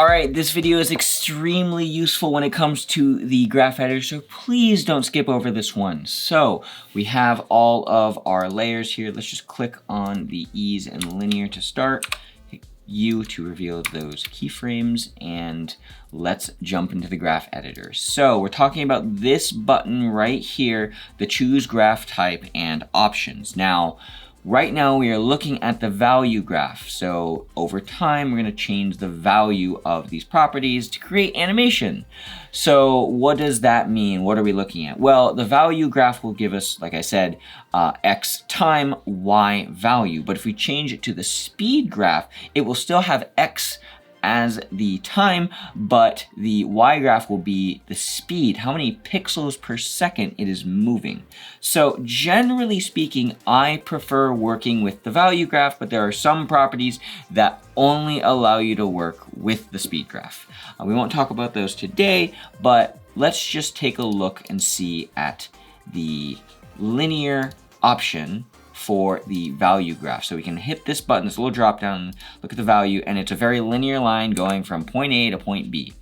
All right, this video is extremely useful when it comes to the graph editor, so please don't skip over this one. So we have all of our layers here. Let's just click on the ease and linear to start. Hit U to reveal those keyframes, and let's jump into the graph editor. So we're talking about this button right here, the choose graph type and options. Now, right now we are looking at the value graph. So over time, we're gonna change the value of these properties to create animation. So what does that mean? What are we looking at? Well, the value graph will give us, like I said, X time Y value. But if we change it to the speed graph, it will still have X as the time, but the Y graph will be the speed, how many pixels per second it is moving. So generally speaking, I prefer working with the value graph, but there are some properties that only allow you to work with the speed graph. We won't talk about those today, but let's just take a look and see at the linear option for the value graph. So we can hit this button, this little drop down, look at the value, and it's a very linear line going from point A to point B.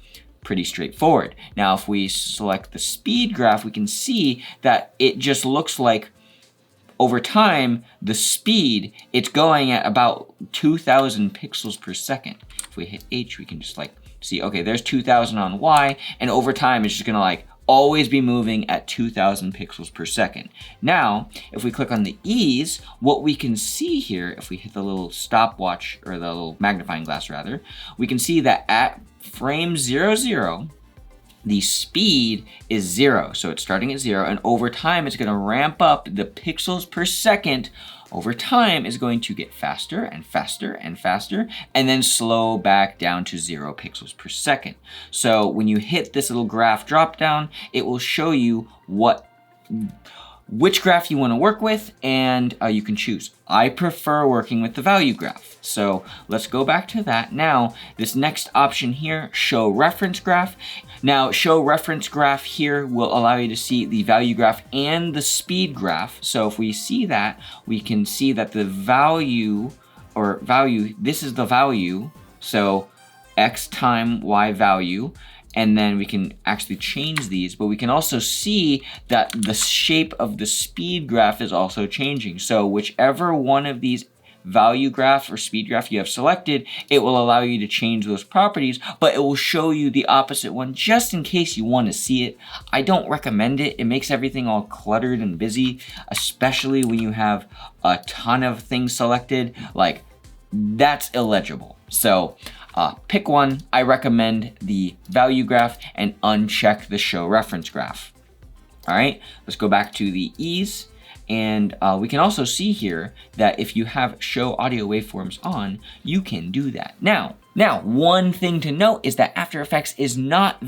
Pretty straightforward. Now, if we select the speed graph, we can see that it just looks like over time, the speed, it's going at about 2,000 pixels per second. If we hit H, we can just like see, okay, there's 2,000 on Y, and over time, it's just gonna like always be moving at 2,000 pixels per second. Now, if we click on the ease, what we can see here, if we hit the little stopwatch, or the little magnifying glass rather, we can see that at frame 00, the speed is 0. So it's starting at 0, and over time, it's gonna ramp up the pixels per second. Over time is going to get faster and faster and faster, and then slow back down to 0 pixels per second. So when you hit this little graph drop down, it will show you which graph you want to work with, and you can choose. I prefer working with the value graph. So let's go back to that. Now, this next option here, show reference graph. Now, show reference graph here will allow you to see the value graph and the speed graph. So if we see that, we can see that the value, this is the value. So X time Y value. And then we can actually change these, but we can also see that the shape of the speed graph is also changing. So whichever one of these value graph or speed graph you have selected, it will allow you to change those properties, but it will show you the opposite one just in case you want to see it. I don't recommend it. It makes everything all cluttered and busy, especially when you have a ton of things selected. Like, that's illegible. So pick one. I recommend the value graph and uncheck the show reference graph. All right, let's go back to the ease. And we can also see here that if you have show audio waveforms on, you can do that. Now, one thing to note is that After Effects is not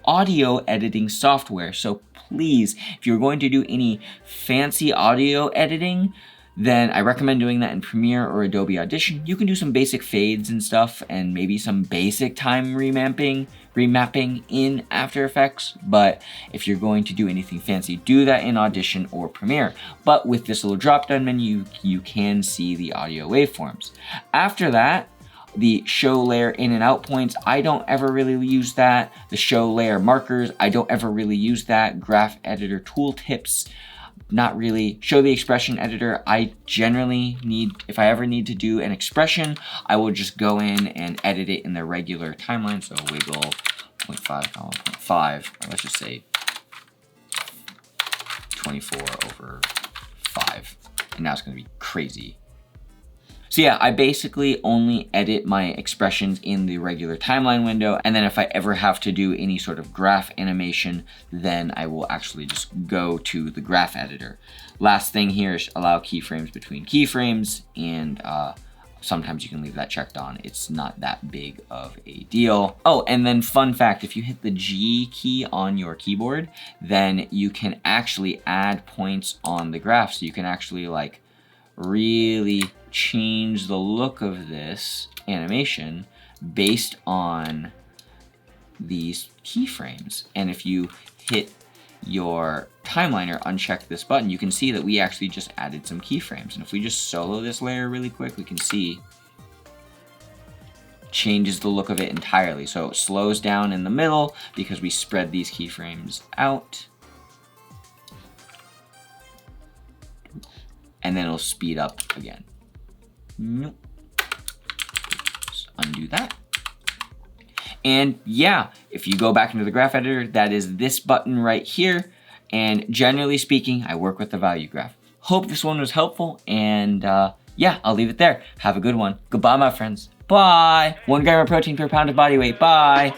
audio editing software. So please, if you're going to do any fancy audio editing, then I recommend doing that in Premiere or Adobe Audition. You can do some basic fades and stuff, and maybe some basic time remapping in After Effects. But if you're going to do anything fancy, do that in Audition or Premiere. But with this little drop-down menu, you can see the audio waveforms. After that, the show layer in and out points, I don't ever really use that. The show layer markers, I don't ever really use that. Graph editor tooltips, not really. Show the expression editor, I generally need, if I ever need to do an expression, I will just go in and edit it in the regular timeline. So wiggle 0.5, 0.5, let's just say 24/5. And now it's gonna be crazy. So yeah, I basically only edit my expressions in the regular timeline window. And then if I ever have to do any sort of graph animation, then I will actually just go to the graph editor. Last thing here is allow keyframes between keyframes, and sometimes you can leave that checked on. It's not that big of a deal. Oh, and then fun fact, if you hit the G key on your keyboard, then you can actually add points on the graph. So you can actually like really change the look of this animation based on these keyframes. And if you hit your timeline or uncheck this button, you can see that we actually just added some keyframes. And if we just solo this layer really quick, we can see changes the look of it entirely. So it slows down in the middle because we spread these keyframes out. And then it'll speed up again. Just undo that. And yeah, if you go back into the graph editor, that is this button right here. And generally speaking, I work with the value graph. Hope this one was helpful, and yeah, I'll leave it there. Have a good one. Goodbye, my friends. Bye. 1 gram of protein per pound of body weight. Bye.